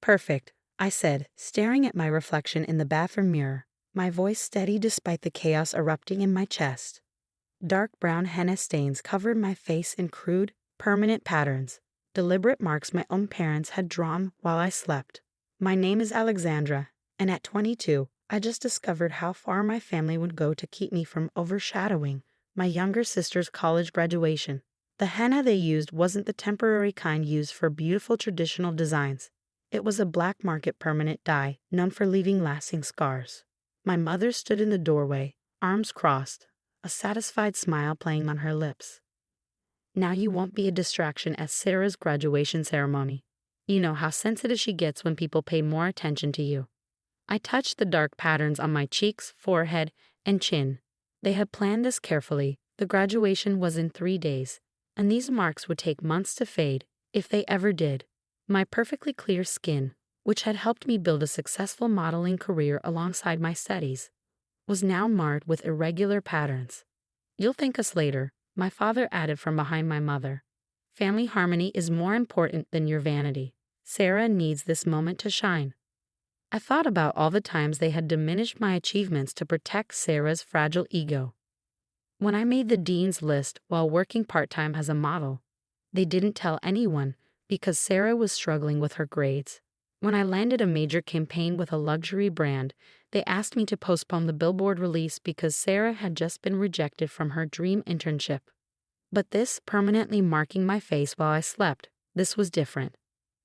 Perfect, I said, staring at my reflection in the bathroom mirror, my voice steady despite the chaos erupting in my chest. Dark brown henna stains covered my face in crude, permanent patterns, deliberate marks my own parents had drawn while I slept. My name is Alexandra, and at 22, I just discovered how far my family would go to keep me from overshadowing my younger sister's college graduation. The henna they used wasn't the temporary kind used for beautiful traditional designs. It was a black market permanent dye, known for leaving lasting scars. My mother stood in the doorway, arms crossed, a satisfied smile playing on her lips. Now you won't be a distraction at Sarah's graduation ceremony. You know how sensitive she gets when people pay more attention to you. I touched the dark patterns on my cheeks, forehead, and chin. They had planned this carefully. The graduation was in 3 days, and these marks would take months to fade, if they ever did. My perfectly clear skin, which had helped me build a successful modeling career alongside my studies, was now marred with irregular patterns. You'll thank us later, my father added from behind my mother. Family harmony is more important than your vanity. Sarah needs this moment to shine. I thought about all the times they had diminished my achievements to protect Sarah's fragile ego. When I made the dean's list while working part-time as a model, they didn't tell anyone because Sarah was struggling with her grades. When I landed a major campaign with a luxury brand, they asked me to postpone the billboard release because Sarah had just been rejected from her dream internship. But this permanently marking my face while I slept, this was different.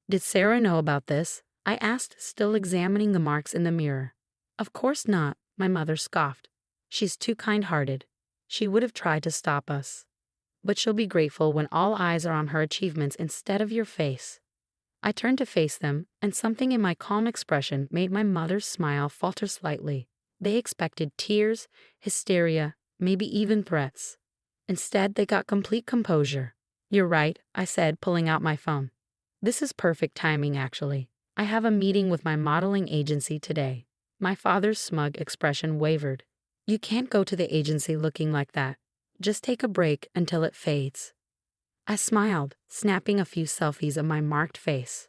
Did Sarah know about this? I asked, still examining the marks in the mirror. Of course not, my mother scoffed. She's too kind-hearted. She would have tried to stop us. But she'll be grateful when all eyes are on her achievements instead of your face. I turned to face them, and something in my calm expression made my mother's smile falter slightly. They expected tears, hysteria, maybe even threats. Instead, they got complete composure. You're right, I said, pulling out my phone. This is perfect timing, actually. I have a meeting with my modeling agency today. My father's smug expression wavered. You can't go to the agency looking like that. Just take a break until it fades. I smiled, snapping a few selfies of my marked face.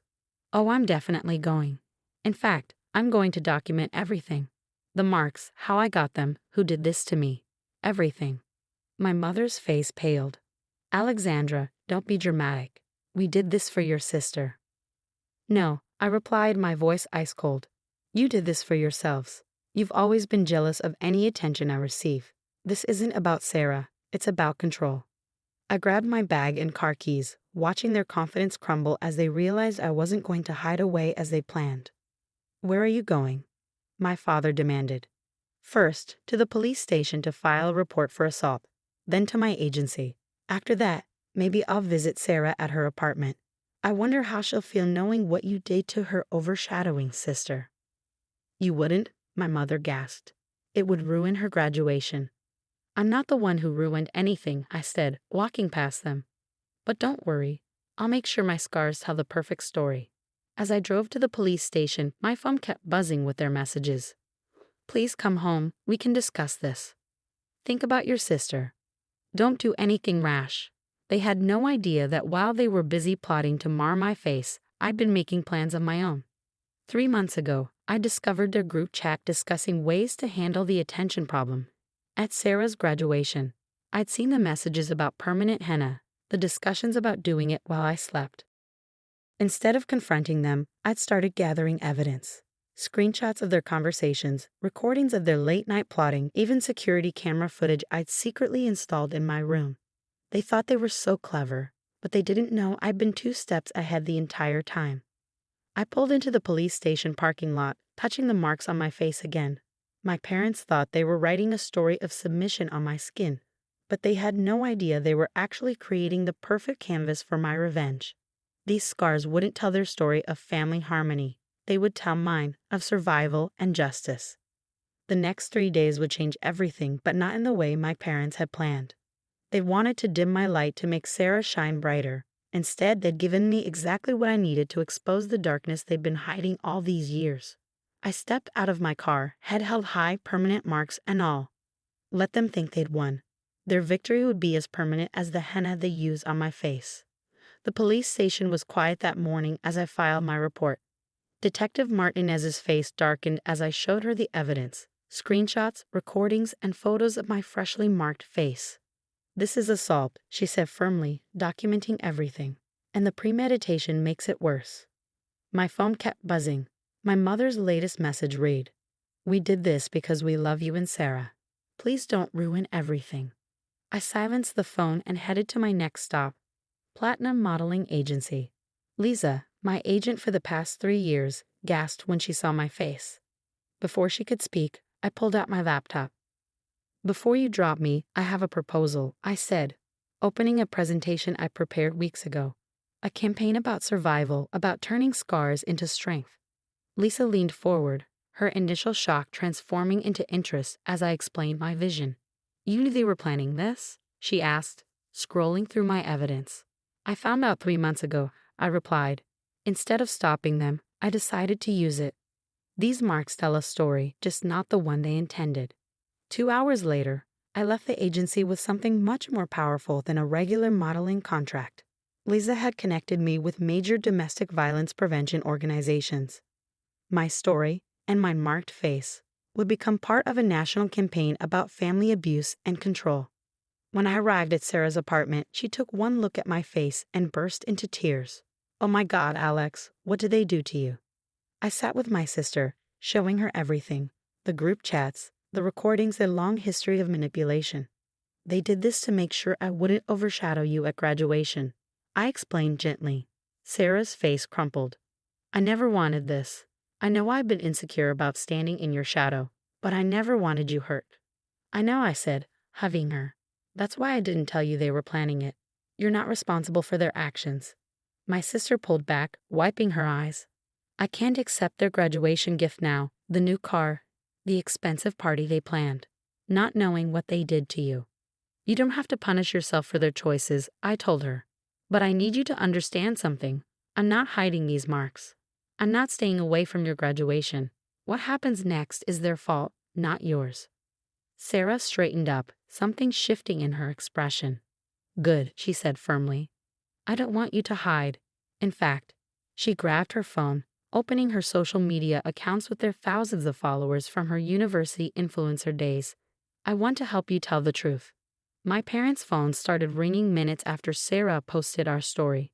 Oh, I'm definitely going. In fact, I'm going to document everything. The marks, how I got them, who did this to me. Everything. My mother's face paled. Alexandra, don't be dramatic. We did this for your sister. No, I replied, my voice ice cold. You did this for yourselves. You've always been jealous of any attention I receive. This isn't about Sarah, it's about control. I grabbed my bag and car keys, watching their confidence crumble as they realized I wasn't going to hide away as they planned. Where are you going? My father demanded. First, to the police station to file a report for assault, then to my agency. After that, maybe I'll visit Sarah at her apartment. I wonder how she'll feel knowing what you did to her overshadowing sister. You wouldn't, my mother gasped. It would ruin her graduation. I'm not the one who ruined anything, I said, walking past them. But don't worry, I'll make sure my scars tell the perfect story. As I drove to the police station, my phone kept buzzing with their messages. Please come home, we can discuss this. Think about your sister. Don't do anything rash. They had no idea that while they were busy plotting to mar my face, I'd been making plans of my own. 3 months ago, I discovered their group chat discussing ways to handle the attention problem. At Sarah's graduation, I'd seen the messages about permanent henna, the discussions about doing it while I slept. Instead of confronting them, I'd started gathering evidence. Screenshots of their conversations, recordings of their late-night plotting, even security camera footage I'd secretly installed in my room. They thought they were so clever, but they didn't know I'd been 2 steps ahead the entire time. I pulled into the police station parking lot, touching the marks on my face again. My parents thought they were writing a story of submission on my skin, but they had no idea they were actually creating the perfect canvas for my revenge. These scars wouldn't tell their story of family harmony. They would tell mine of survival and justice. The next 3 days would change everything, but not in the way my parents had planned. They wanted to dim my light to make Sarah shine brighter. Instead, they'd given me exactly what I needed to expose the darkness they'd been hiding all these years. I stepped out of my car, head held high, permanent marks and all. Let them think they'd won. Their victory would be as permanent as the henna they used on my face. The police station was quiet that morning as I filed my report. Detective Martinez's face darkened as I showed her the evidence, screenshots, recordings, and photos of my freshly marked face. "This is assault," she said firmly, documenting everything. "And the premeditation makes it worse." My phone kept buzzing. My mother's latest message read, "We did this because we love you and Sarah. Please don't ruin everything." I silenced the phone and headed to my next stop, Platinum Modeling Agency. Lisa, my agent for the past 3 years, gasped when she saw my face. Before she could speak, I pulled out my laptop. "Before you drop me, I have a proposal," I said, opening a presentation I prepared weeks ago. A campaign about survival, about turning scars into strength. Lisa leaned forward, her initial shock transforming into interest as I explained my vision. "You knew they were planning this?" she asked, scrolling through my evidence. "I found out 3 months ago," I replied. "Instead of stopping them, I decided to use it. These marks tell a story, just not the one they intended." 2 hours later, I left the agency with something much more powerful than a regular modeling contract. Lisa had connected me with major domestic violence prevention organizations. My story, and my marked face, would become part of a national campaign about family abuse and control. When I arrived at Sarah's apartment, she took one look at my face and burst into tears. "Oh my God, Alex, what did they do to you?" I sat with my sister, showing her everything, the group chats, the recordings, their long history of manipulation. "They did this to make sure I wouldn't overshadow you at graduation," I explained gently. Sarah's face crumpled. "I never wanted this. I know I've been insecure about standing in your shadow, but I never wanted you hurt." "I know," I said, hugging her. "That's why I didn't tell you they were planning it. You're not responsible for their actions." My sister pulled back, wiping her eyes. "I can't accept their graduation gift now, the new car, the expensive party they planned, not knowing what they did to you." "You don't have to punish yourself for their choices," I told her. "But I need you to understand something. I'm not hiding these marks. I'm not staying away from your graduation. What happens next is their fault, not yours." Sarah straightened up, something shifting in her expression. "Good," she said firmly. "I don't want you to hide. In fact," she grabbed her phone, opening her social media accounts with their thousands of followers from her university influencer days, "I want to help you tell the truth." My parents' phones started ringing minutes after Sarah posted our story.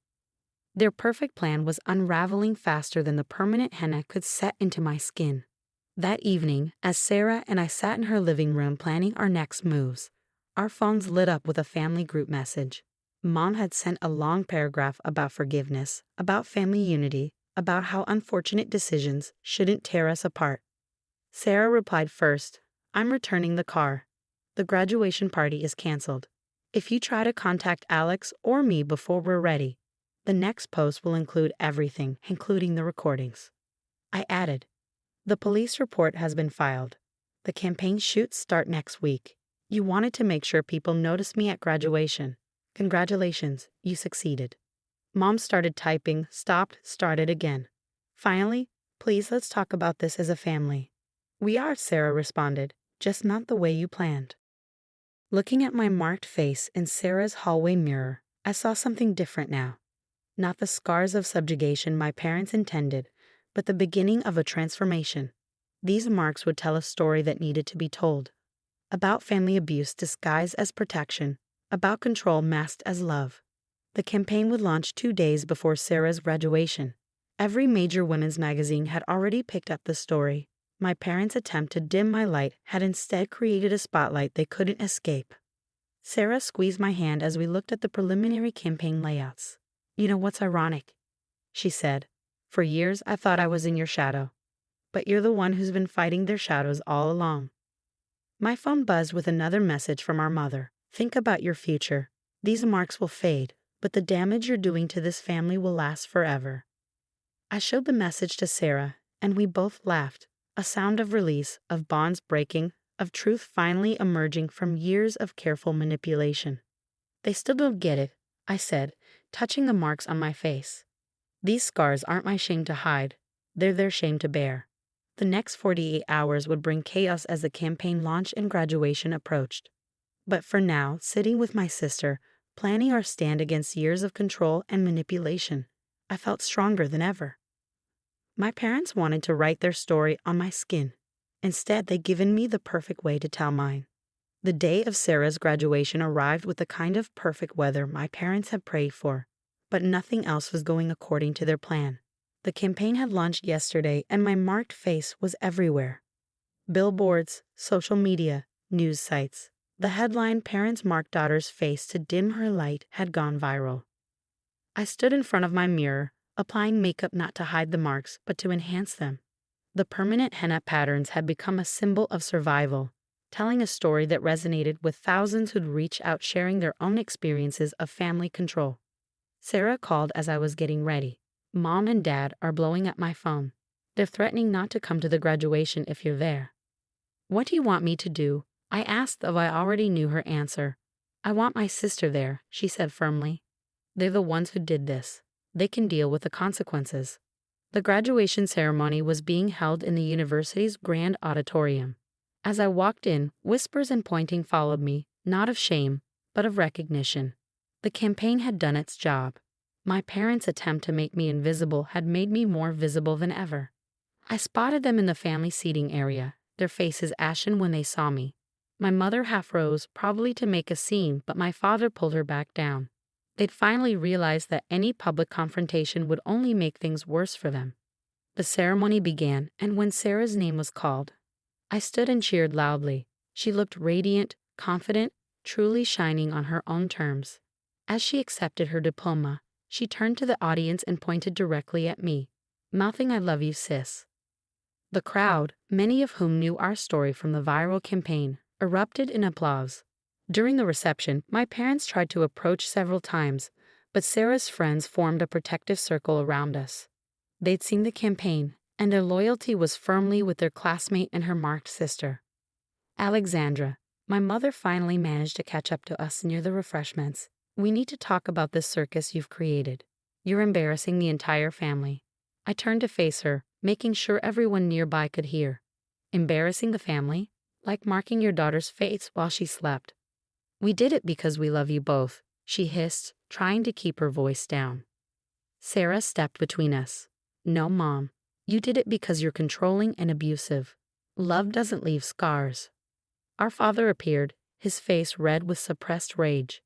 Their perfect plan was unraveling faster than the permanent henna could set into my skin. That evening, as Sarah and I sat in her living room planning our next moves, our phones lit up with a family group message. Mom had sent a long paragraph about forgiveness, about family unity, about how unfortunate decisions shouldn't tear us apart. Sarah replied first, "I'm returning the car. The graduation party is canceled. If you try to contact Alex or me before we're ready, the next post will include everything, including the recordings." I added, "The police report has been filed. The campaign shoots start next week. You wanted to make sure people noticed me at graduation. Congratulations, you succeeded." Mom started typing, stopped, started again. Finally, "Please let's talk about this as a family." "We are," Sarah responded, "just not the way you planned." Looking at my marked face in Sarah's hallway mirror, I saw something different now. Not the scars of subjugation my parents intended, but the beginning of a transformation. These marks would tell a story that needed to be told. About family abuse disguised as protection, about control masked as love. The campaign would launch 2 days before Sarah's graduation. Every major women's magazine had already picked up the story. My parents' attempt to dim my light had instead created a spotlight they couldn't escape. Sarah squeezed my hand as we looked at the preliminary campaign layouts. "You know what's ironic?" she said. "For years I thought I was in your shadow. But you're the one who's been fighting their shadows all along." My phone buzzed with another message from our mother. "Think about your future. These marks will fade, but the damage you're doing to this family will last forever." I showed the message to Sarah, and we both laughed, a sound of release, of bonds breaking, of truth finally emerging from years of careful manipulation. "They still don't get it," I said, touching the marks on my face. "These scars aren't my shame to hide. They're their shame to bear." The next 48 hours would bring chaos as the campaign launch and graduation approached. But for now, sitting with my sister, planning our stand against years of control and manipulation, I felt stronger than ever. My parents wanted to write their story on my skin. Instead, they'd given me the perfect way to tell mine. The day of Sarah's graduation arrived with the kind of perfect weather my parents had prayed for, but nothing else was going according to their plan. The campaign had launched yesterday, and my marked face was everywhere. Billboards, social media, news sites. The headline, "Parents Mark Daughter's Face to Dim Her Light," had gone viral. I stood in front of my mirror, applying makeup not to hide the marks, but to enhance them. The permanent henna patterns had become a symbol of survival, telling a story that resonated with thousands who'd reached out sharing their own experiences of family control. Sarah called as I was getting ready. "Mom and Dad are blowing up my phone. They're threatening not to come to the graduation if you're there." "What do you want me to do?" I asked, though I already knew her answer. "I want my sister there," she said firmly. "They're the ones who did this. They can deal with the consequences." The graduation ceremony was being held in the university's grand auditorium. As I walked in, whispers and pointing followed me, not of shame, but of recognition. The campaign had done its job. My parents' attempt to make me invisible had made me more visible than ever. I spotted them in the family seating area, their faces ashen when they saw me. My mother half rose, probably to make a scene, but my father pulled her back down. They'd finally realized that any public confrontation would only make things worse for them. The ceremony began, and when Sarah's name was called, I stood and cheered loudly. She looked radiant, confident, truly shining on her own terms. As she accepted her diploma, she turned to the audience and pointed directly at me, mouthing, "I love you, sis." The crowd, many of whom knew our story from the viral campaign, erupted in applause. During the reception, my parents tried to approach several times, but Sarah's friends formed a protective circle around us. They'd seen the campaign, and their loyalty was firmly with their classmate and her marked sister. "Alexandra," my mother finally managed to catch up to us near the refreshments. "We need to talk about this circus you've created. You're embarrassing the entire family." I turned to face her, making sure everyone nearby could hear. "Embarrassing the family? Like marking your daughter's face while she slept." "We did it because we love you both," she hissed, trying to keep her voice down. Sarah stepped between us. "No, Mom. You did it because you're controlling and abusive. Love doesn't leave scars." Our father appeared, his face red with suppressed rage.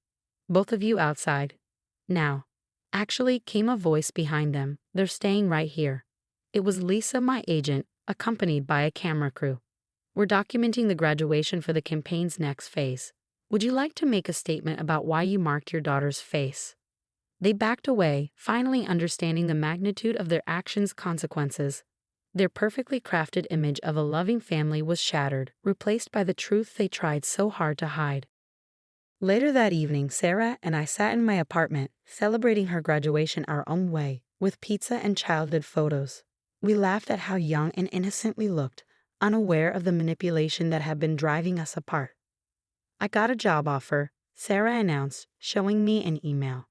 "Both of you outside. Now." Actually, came a voice behind them. "They're staying right here." It was Lisa, my agent, accompanied by a camera crew. "We're documenting the graduation for the campaign's next phase. Would you like to make a statement about why you marked your daughter's face?" They backed away, finally understanding the magnitude of their actions' consequences. Their perfectly crafted image of a loving family was shattered, replaced by the truth they tried so hard to hide. Later that evening, Sarah and I sat in my apartment, celebrating her graduation our own way, with pizza and childhood photos. We laughed at how young and innocent we looked, unaware of the manipulation that had been driving us apart. "I got a job offer," Sarah announced, showing me an email.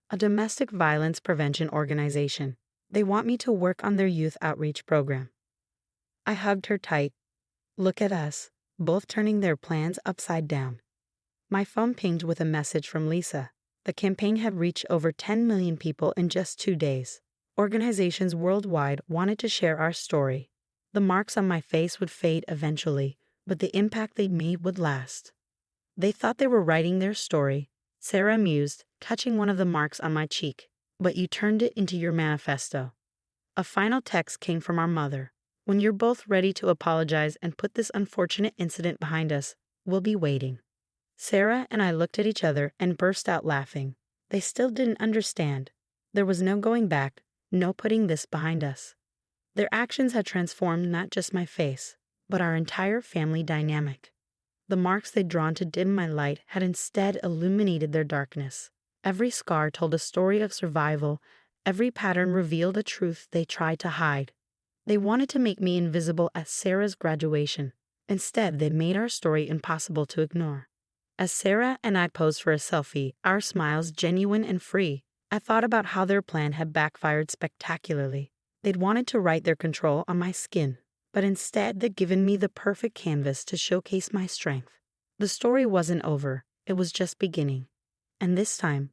"A domestic violence prevention organization. They want me to work on their youth outreach program." I hugged her tight. Look at us, both turning their plans upside down. My phone pinged with a message from Lisa. The campaign had reached over 10 million people in just 2 days. Organizations worldwide wanted to share our story. The marks on my face would fade eventually, but the impact they made would last. They thought they were writing their story, Sarah mused, touching one of the marks on my cheek. "But you turned it into your manifesto." A final text came from our mother. "When you're both ready to apologize and put this unfortunate incident behind us, we'll be waiting." Sarah and I looked at each other and burst out laughing. They still didn't understand. There was no going back, no putting this behind us. Their actions had transformed not just my face, but our entire family dynamic. The marks they'd drawn to dim my light had instead illuminated their darkness. Every scar told a story of survival. Every pattern revealed a truth they tried to hide. They wanted to make me invisible at Sarah's graduation. Instead, they made our story impossible to ignore. As Sarah and I posed for a selfie, our smiles genuine and free, I thought about how their plan had backfired spectacularly. They'd wanted to write their control on my skin, but instead they'd given me the perfect canvas to showcase my strength. The story wasn't over, it was just beginning. And this time,